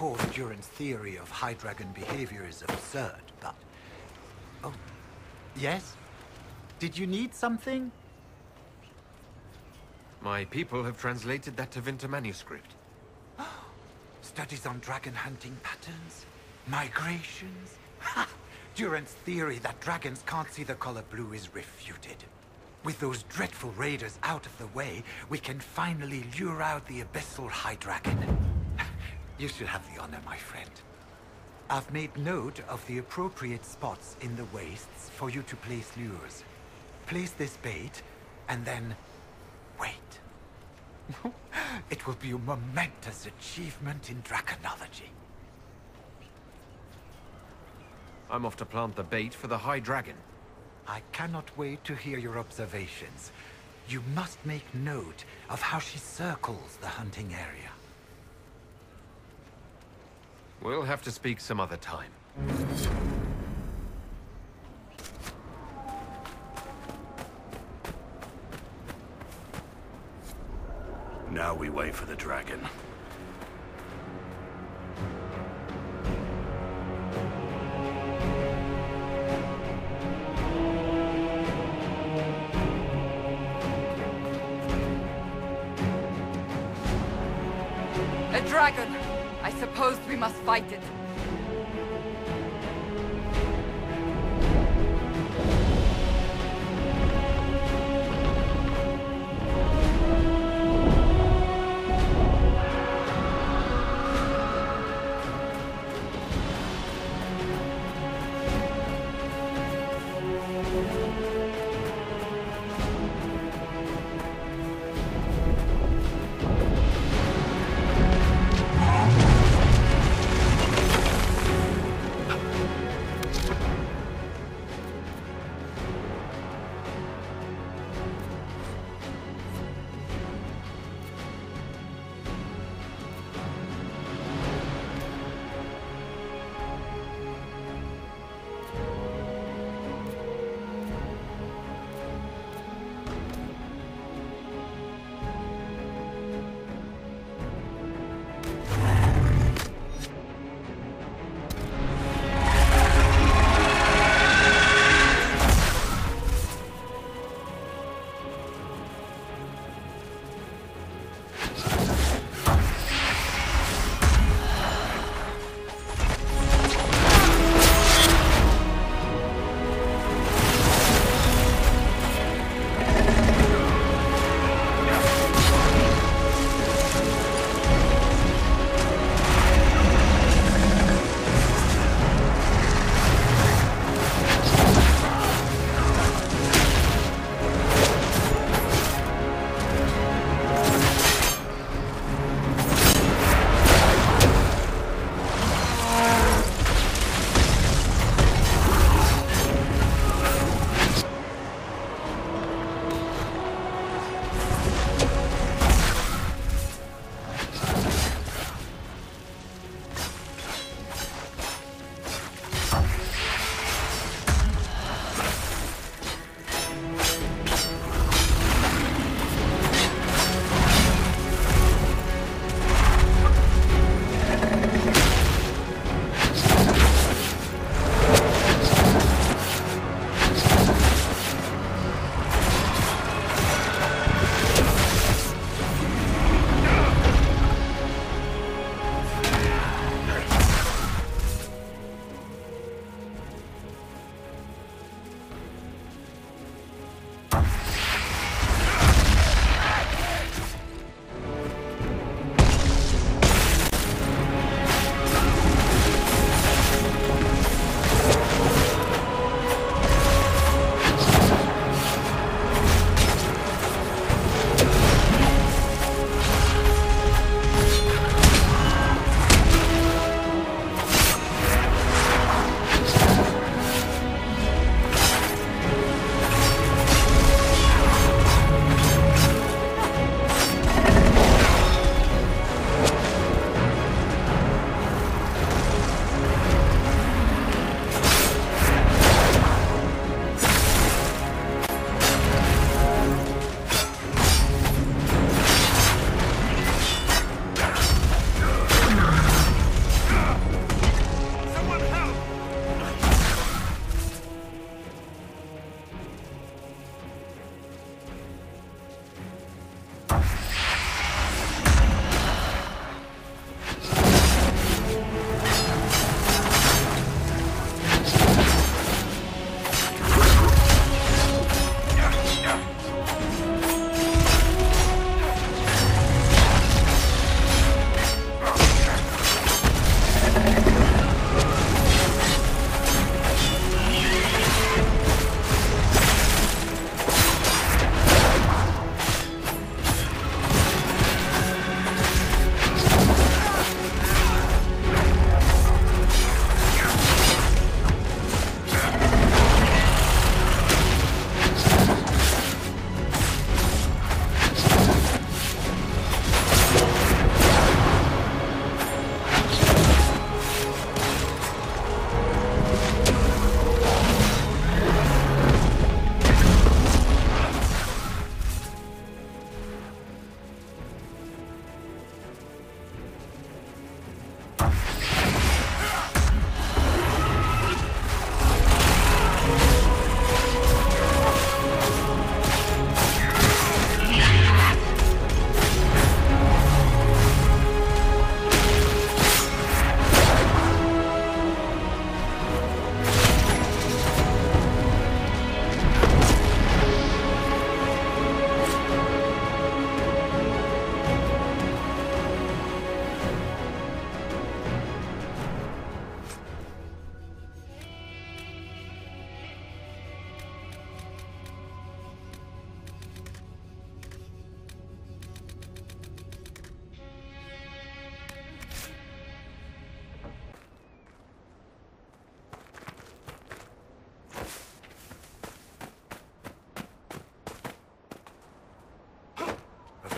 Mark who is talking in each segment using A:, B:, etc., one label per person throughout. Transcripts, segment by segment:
A: course, Duran's theory of High Dragon behavior is absurd, but... Oh, yes? Did you need something?
B: My people have translated that Tevinter manuscript.
A: Studies on dragon hunting patterns? Migrations? Ha! Duran's theory that dragons can't see the color blue is refuted. With those dreadful raiders out of the way, we can finally lure out the abyssal High Dragon. You should have the honor, my friend. I've made note of the appropriate spots in the wastes for you to place lures. Place this bait, and then wait. It will be a momentous achievement in draconology.
B: I'm off to plant the bait for the High Dragon.
A: I cannot wait to hear your observations. You must make note of how she circles the hunting area.
B: We'll have to speak some other time.
C: Now we wait for the dragon.
D: A dragon! I suppose we must fight it.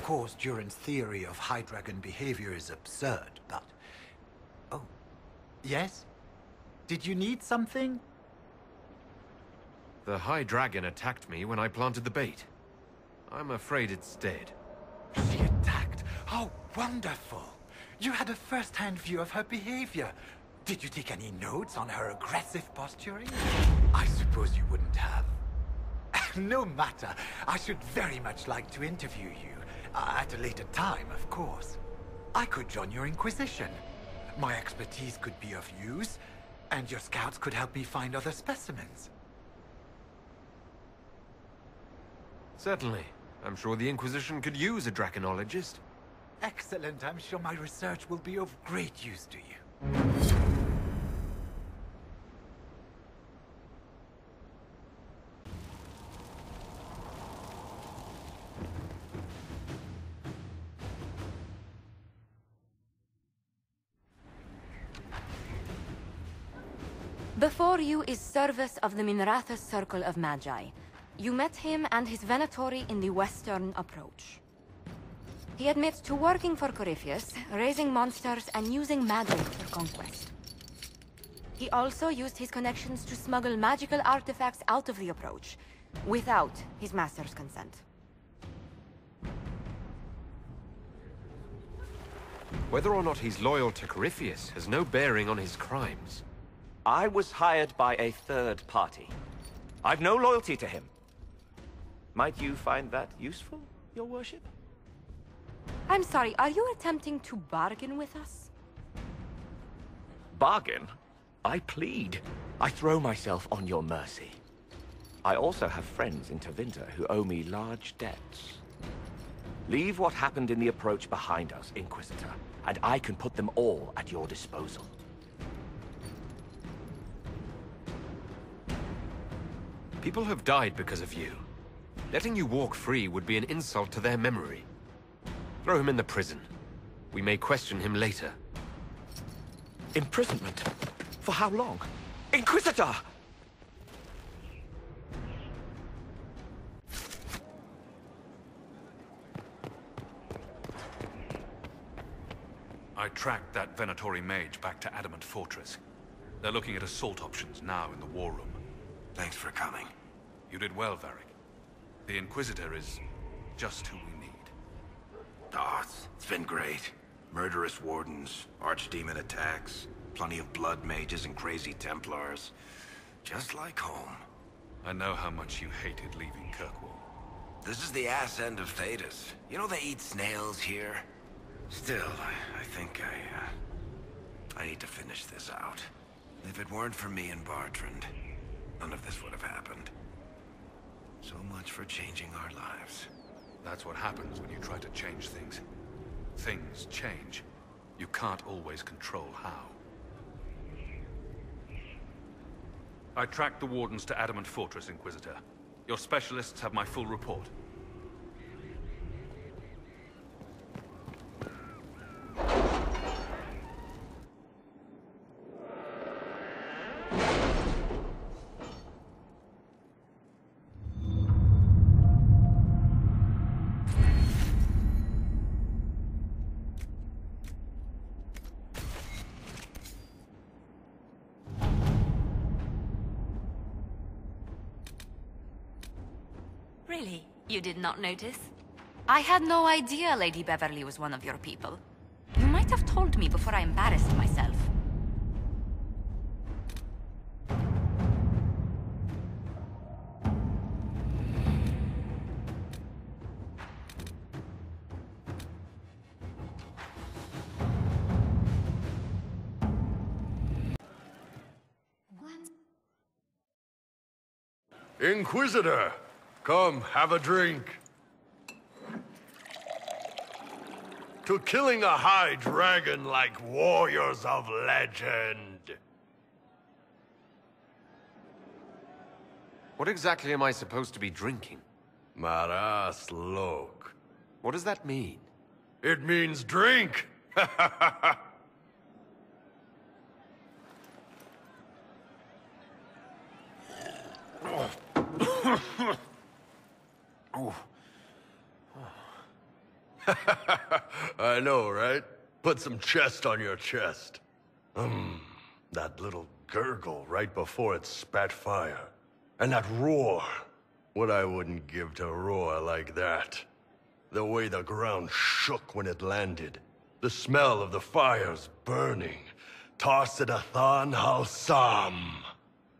A: course, Duran's theory of High Dragon behavior is absurd, but... Oh. Yes? Did you need something?
B: The High Dragon attacked me when I planted the bait. I'm afraid it's dead.
A: She attacked? Oh, wonderful! You had a first-hand view of her behavior. Did you take any notes on her aggressive posturing? I suppose you wouldn't have. No matter. I should very much like to interview you. At a later time, of course. I could join your Inquisition. My expertise could be of use, and your scouts could help me find other specimens.
B: Certainly. I'm sure the Inquisition could use a draconologist.
A: Excellent. I'm sure my research will be of great use to you.
E: Before you is Service of the Minrathous Circle of Magi. You met him and his Venatori in the Western Approach. He admits to working for Corypheus, raising monsters and using magic for conquest. He also used his connections to smuggle magical artifacts out of the Approach, without his master's consent.
B: Whether or not he's loyal to Corypheus has no bearing on his crimes.
F: I was hired by a third party. I've no loyalty to him. Might you find that useful, your worship?
E: I'm sorry, are you attempting to bargain with us?
F: Bargain? I plead. I throw myself on your mercy. I also have friends in Tevinter who owe me large debts. Leave what happened in the Approach behind us, Inquisitor, and I can put them all at your disposal.
B: People have died because of you. Letting you walk free would be an insult to their memory. Throw him in the prison. We may question him later.
F: Imprisonment? For how long? Inquisitor!
C: I tracked that Venatori mage back to Adamant Fortress. They're looking at assault options now in the war room.
G: Thanks for coming.
C: You did well, Varric. The Inquisitor is just who we need.
G: Oh, it's been great. Murderous wardens, archdemon attacks, plenty of blood mages and crazy Templars. Just like home.
C: I know how much you hated leaving Kirkwall.
G: This is the ass end of Thedas. You know they eat snails here? Still, I think I need to finish this out. If it weren't for me and Bartrand, none of this would have happened. So much for changing our lives.
C: That's what happens when you try to change things. Things change. You can't always control how. I tracked the Wardens to Adamant Fortress, Inquisitor. Your specialists have my full report.
E: Really? You did not notice? I had no idea Lady Beverly was one of your people. You might have told me before I embarrassed myself.
C: Inquisitor! Come, have a drink. To killing a high dragon like warriors of legend.
B: What exactly am I supposed to be drinking?
C: Maras lok.
B: What does that mean?
C: It means drink!
H: I know, right? Put some chest on your chest. That little gurgle right before it spat fire. And that roar. What I wouldn't give to roar like that. The way the ground shook when it landed. The smell of the fires burning. Tarsidathan Halsam.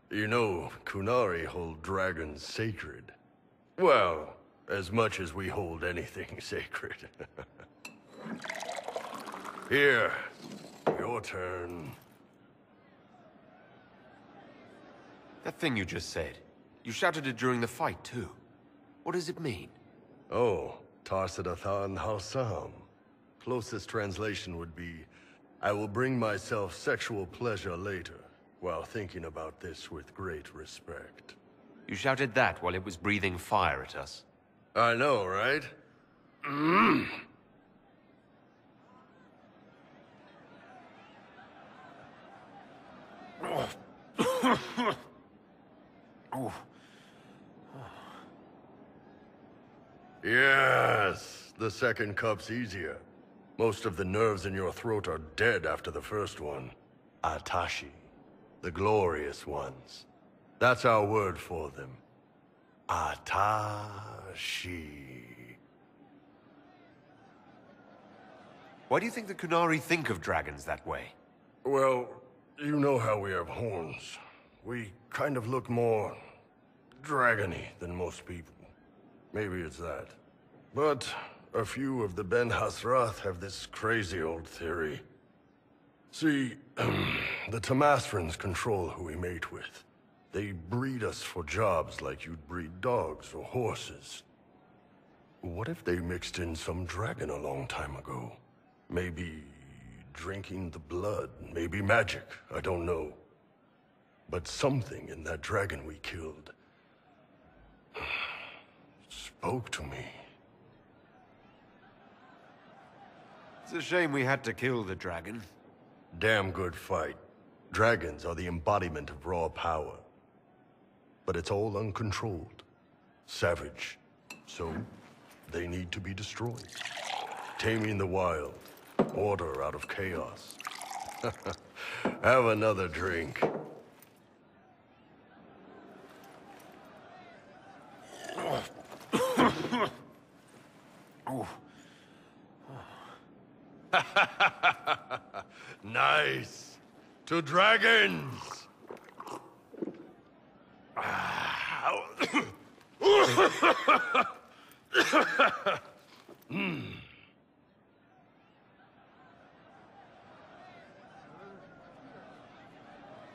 H: You know, Kunari hold dragons sacred. Well, as much as we hold anything sacred. Here, your turn.
B: That thing you just said, you shouted it during the fight, too. What does it mean?
H: Oh, Tarsidathan Halsam. Closest translation would be, I will bring myself sexual pleasure later, while thinking about this with great respect.
B: You shouted that while it was breathing fire at us.
H: I know, right? Yes, the second cup's easier. Most of the nerves in your throat are dead after the first one. Atashi, the glorious ones. That's our word for them. Atashi.
B: Why do you think the Kunari think of dragons that way?
H: Well, you know how we have horns. We kind of look more dragony than most people. Maybe it's that. But a few of the Ben Hasrath have this crazy old theory. See, the Tamasrans control who we mate with. They breed us for jobs like you'd breed dogs or horses. What if they mixed in some dragon a long time ago? Maybe drinking the blood, maybe magic, I don't know. But something in that dragon we killed spoke to me.
B: It's a shame we had to kill the dragon.
H: Damn good fight. Dragons are the embodiment of raw power. But it's all uncontrolled. Savage. So, they need to be destroyed. Taming the wild. Order out of chaos. Have another drink. Nice. To dragons.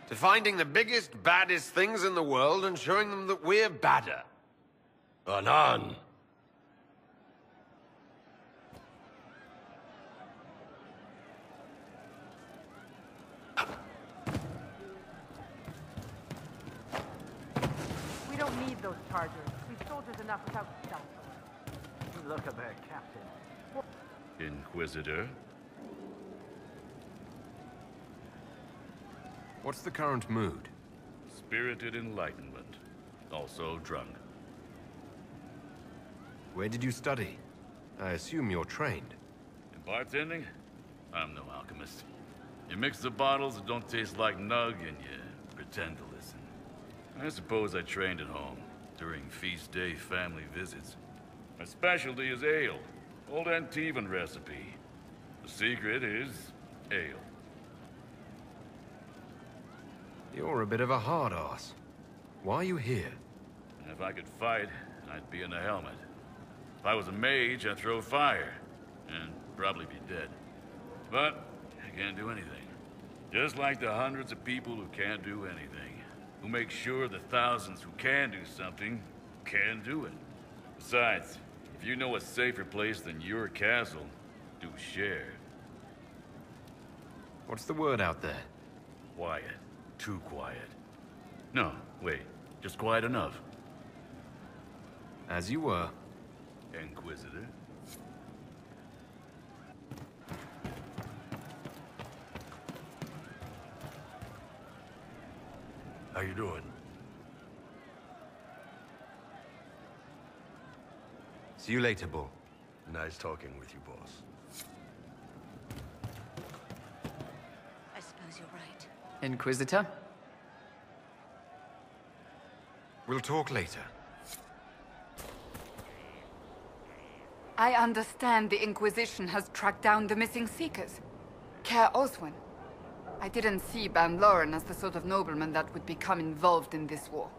B: To finding the biggest, baddest things in the world and showing them that we're badder.
H: Anan.
I: We don't need those chargers. We've soldiers enough without stealth. Look at that, Captain.
C: Inquisitor?
B: What's the current mood?
C: Spirited enlightenment. Also drunk.
B: Where did you study? I assume you're trained.
C: In bartending? I'm no alchemist. You mix the bottles that don't taste like nug and you pretend to listen. I suppose I trained at home, during feast day family visits. My specialty is ale. Old Antivan recipe. The secret is ale.
B: You're a bit of a hard-ass. Why are you here?
C: If I could fight, I'd be in a helmet. If I was a mage, I'd throw fire. And probably be dead. But I can't do anything. Just like the hundreds of people who can't do anything. Who make sure the thousands who can do something, can do it. Besides, if you know a safer place than your castle, do share.
B: What's the word out there?
C: Quiet. Too quiet. No, wait. Just quiet enough.
B: As you were.
C: Inquisitor.
H: How you doing?
B: See you later, Bull.
H: Nice talking with you, boss.
J: I suppose you're right.
D: Inquisitor?
B: We'll talk later.
D: I understand the Inquisition has tracked down the missing Seekers. Care Oswin. I didn't see Ban Loren as the sort of nobleman that would become involved in this war.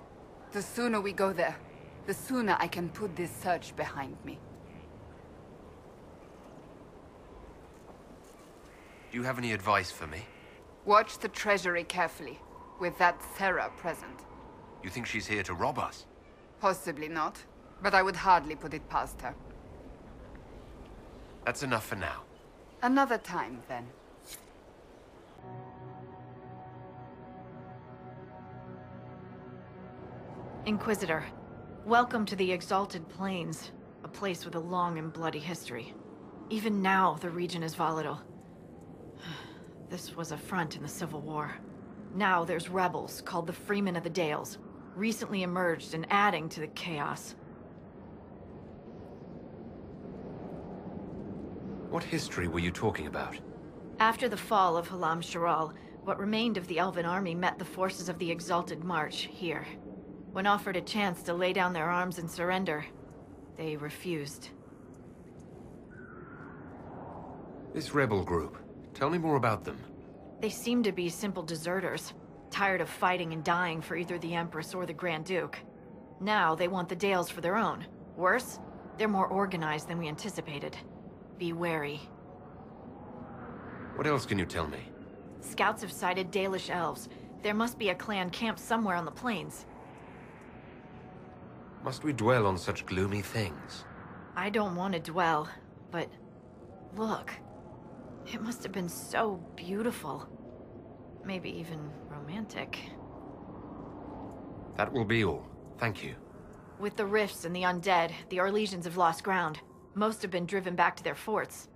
D: The sooner we go there, the sooner I can put this search behind me.
B: Do you have any advice for me?
D: Watch the treasury carefully, with that Sarah present.
B: You think she's here to rob us?
D: Possibly not, but I would hardly put it past her.
B: That's enough for now.
D: Another time, then.
K: Inquisitor, welcome to the Exalted Plains, a place with a long and bloody history. Even now, the region is volatile. This was a front in the Civil War. Now there's rebels called the Freemen of the Dales, recently emerged and adding to the chaos.
B: What history were you talking about?
K: After the fall of Halam Sharal, what remained of the Elven army met the forces of the Exalted March here. When offered a chance to lay down their arms and surrender, they refused.
B: This rebel group. Tell me more about them.
K: They seem to be simple deserters, tired of fighting and dying for either the Empress or the Grand Duke. Now they want the Dales for their own. Worse, they're more organized than we anticipated. Be wary.
B: What else can you tell me?
K: Scouts have sighted Dalish elves. There must be a clan camped somewhere on the plains.
B: Must we dwell on such gloomy things?
K: I don't want to dwell, but look. It must have been so beautiful. Maybe even romantic.
B: That will be all. Thank you.
K: With the rifts and the undead, the Orlesians have lost ground. Most have been driven back to their forts.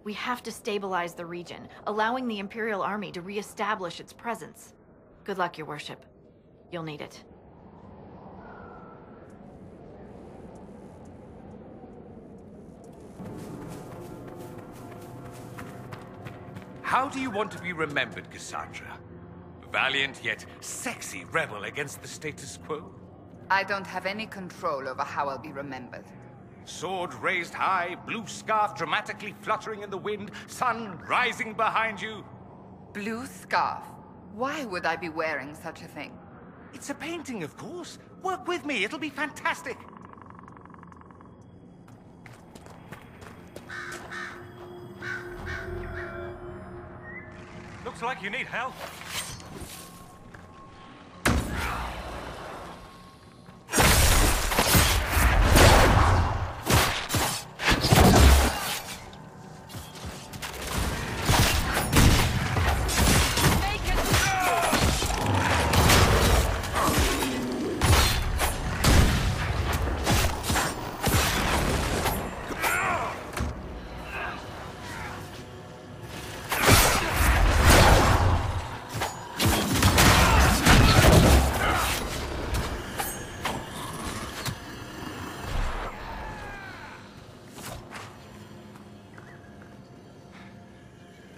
K: We have to stabilize the region, allowing the Imperial Army to re-establish its presence. Good luck, Your Worship. You'll need it.
L: How do you want to be remembered, Cassandra? Valiant yet sexy rebel against the status quo?
D: I don't have any control over how I'll be remembered.
L: Sword raised high, blue scarf dramatically fluttering in the wind, sun rising behind you.
D: Blue scarf? Why would I be wearing such a thing?
L: It's a painting, of course. Work with me, it'll be fantastic.
M: Looks like you need help.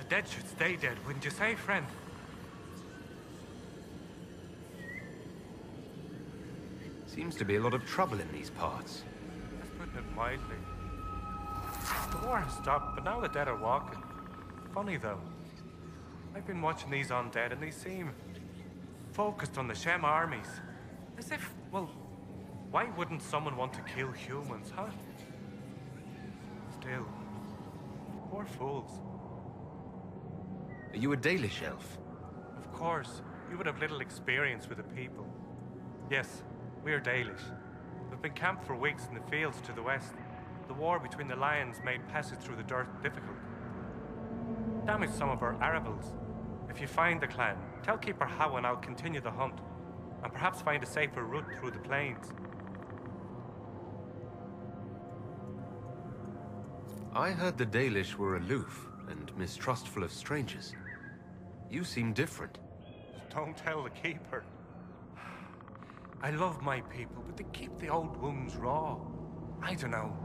M: Dead should stay dead, wouldn't you say, friend?
B: Seems to be a lot of trouble in these parts.
M: That's putting it mildly. The war has stopped, but now the dead are walking. Funny, though. I've been watching these undead, and they seem focused on the Shem armies. As if, well, why wouldn't someone want to kill humans, huh? Still, poor fools.
B: Are you a Dalish elf?
M: Of course. You would have little experience with the people. Yes, we are Dalish. We've been camped for weeks in the fields to the west. The war between the lions made passage through the dirt difficult. Damaged some of our arravals. If you find the clan, tell Keeper How and I'll continue the hunt, and perhaps find a safer route through the plains.
B: I heard the Dalish were aloof and mistrustful of strangers. You seem different.
M: Don't tell the Keeper. I love my people, but they keep the old wounds raw. I don't know.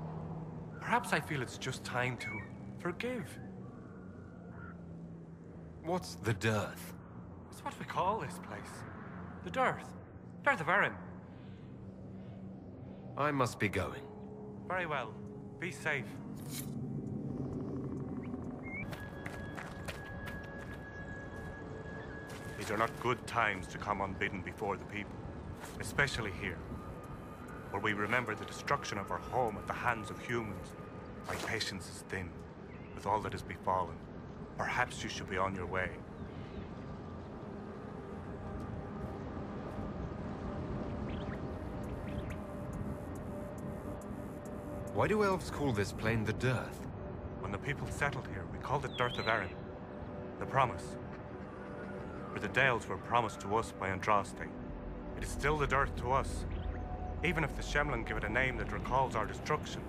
M: Perhaps I feel it's just time to forgive.
B: What's the dearth?
M: It's what we call this place. The Dearth. Dearth of Erin.
B: I must be going.
M: Very well. Be safe. These are not good times to come unbidden before the people, especially here, where we remember the destruction of our home at the hands of humans. My patience is thin, with all that has befallen. Perhaps you should be on your way.
B: Why do elves call this plane the Dearth?
M: When the people settled here, we called it Dearth of Erin. The Promise. For the Dales were promised to us by Andraste. It is still the Dearth to us, even if the Shemlin give it a name that recalls our destruction.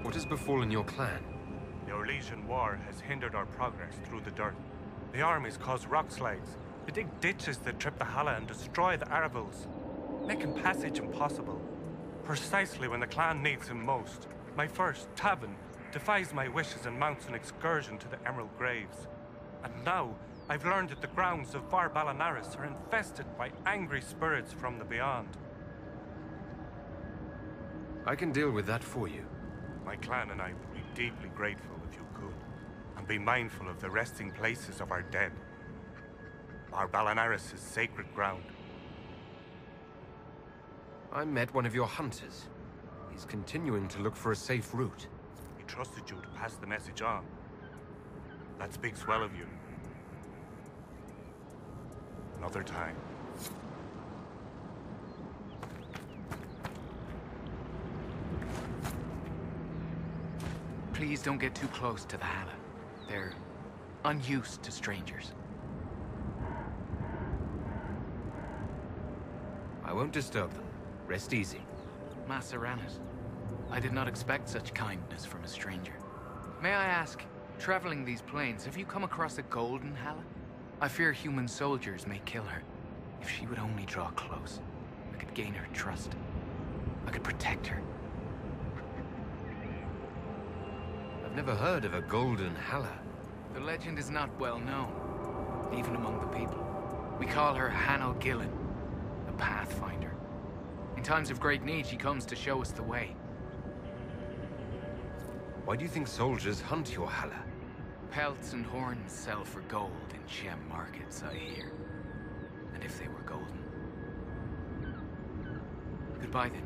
B: What has befallen your clan?
M: The Orlesian War has hindered our progress through the Dearth. The armies cause rock slides. They dig ditches that trip the Hala and destroy the Aravils, making passage impossible. Precisely when the clan needs him most, my first, Tavin, defies my wishes and mounts an excursion to the Emerald Graves. And now, I've learned that the grounds of Far Balanaris are infested by angry spirits from the beyond.
B: I can deal with that for you.
M: My clan and I would be deeply grateful if you could, and be mindful of the resting places of our dead. Far Balanaris is sacred ground.
B: I met one of your hunters. He's continuing to look for a safe route.
M: He trusted you to pass the message on. That speaks well of you. Another time.
N: Please don't get too close to the Hala. They're unused to strangers.
B: I won't disturb them. Rest easy.
N: Maseranis, I did not expect such kindness from a stranger. May I ask, traveling these plains, have you come across a golden Hala? I fear human soldiers may kill her. If she would only draw close, I could gain her trust. I could protect her.
B: I've never heard of a golden Hala.
N: The legend is not well known, even among the people. We call her Hanel Gillen, the Pathfinder. In times of great need, she comes to show us the way.
B: Why do you think soldiers hunt your Hala?
N: Pelts and horns sell for gold in Shem markets, I hear. And if they were golden. Goodbye then.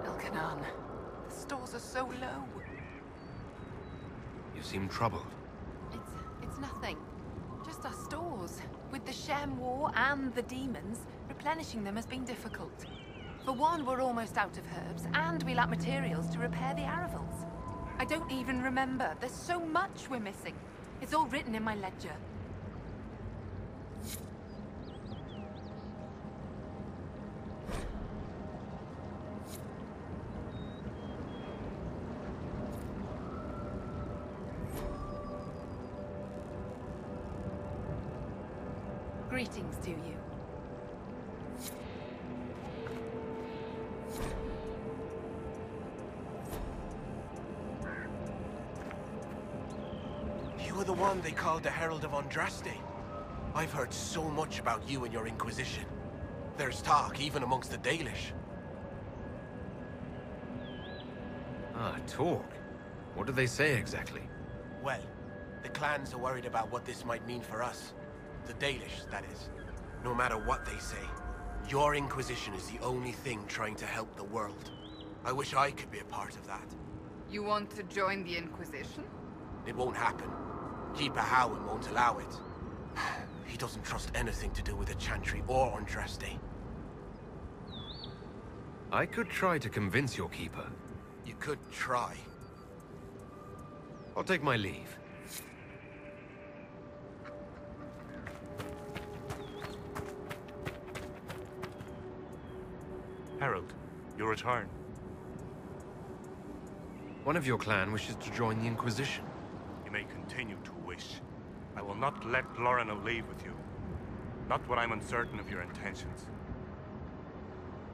D: Elkanan, the stores are so low.
B: You seem troubled.
D: It's nothing. Just our stores. With the Shem War and the demons, replenishing them has been difficult. For one, we're almost out of herbs, and we lack materials to repair the Aravils. I don't even remember. There's so much we're missing. It's all written in my ledger. Greetings to you.
G: You were the one they called the Herald of Andraste. I've heard so much about you and your Inquisition. There's talk even amongst the Dalish.
B: Ah, talk. What do they say exactly?
G: Well, the clans are worried about what this might mean for us. The Dalish, that is. No matter what they say, your Inquisition is the only thing trying to help the world. I wish I could be a part of that.
D: You want to join the Inquisition?
G: It won't happen. Keeper Howin won't allow it. He doesn't trust anything to do with the Chantry or Andraste.
B: I could try to convince your keeper.
G: You could try.
B: I'll take my leave.
M: Herald, your return.
B: One of your clan wishes to join the Inquisition.
M: You may continue to wish. I will not let Lorna leave with you. Not when I'm uncertain of your intentions.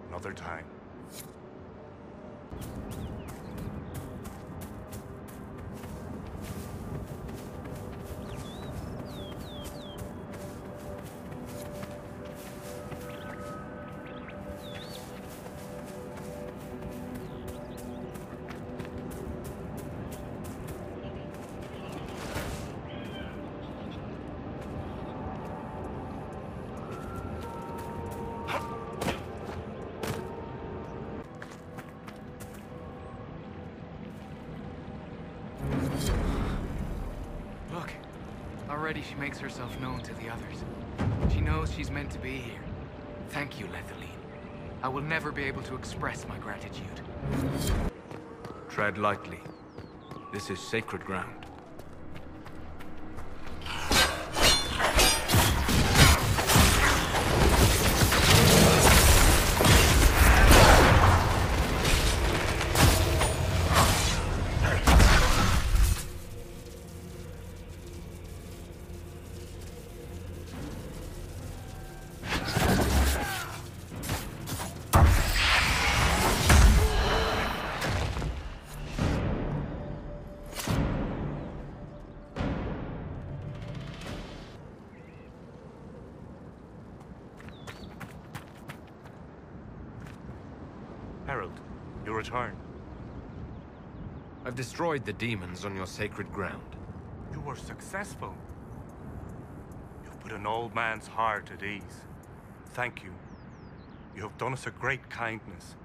M: Another time.
N: Look, already she makes herself known to the others. She knows she's meant to be here. Thank you, Lethaline. I will never be able to express my gratitude.
L: Tread lightly. This is sacred ground.
M: Herald, you return.
B: I've destroyed the demons on your sacred ground.
M: You were successful. You've put an old man's heart at ease. Thank you. You have done us a great kindness.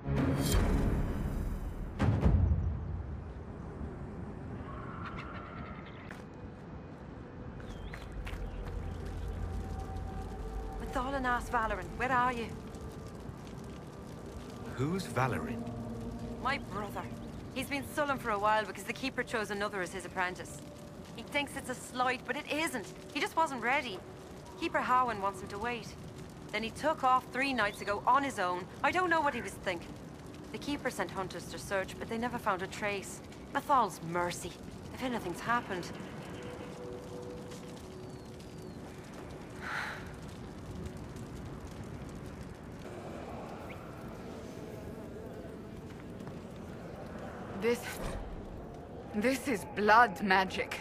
J: Mathalan asked Valoran, where are you?
B: Who's Valoran?
J: My brother. He's been sullen for a while because the Keeper chose another as his apprentice. He thinks it's a slight, but it isn't. He just wasn't ready. Keeper Howen wants him to wait. Then he took off 3 nights ago on his own. I don't know what he was thinking. The Keeper sent hunters to search, but they never found a trace. Mathal's mercy. If anything's happened.
D: This is blood magic.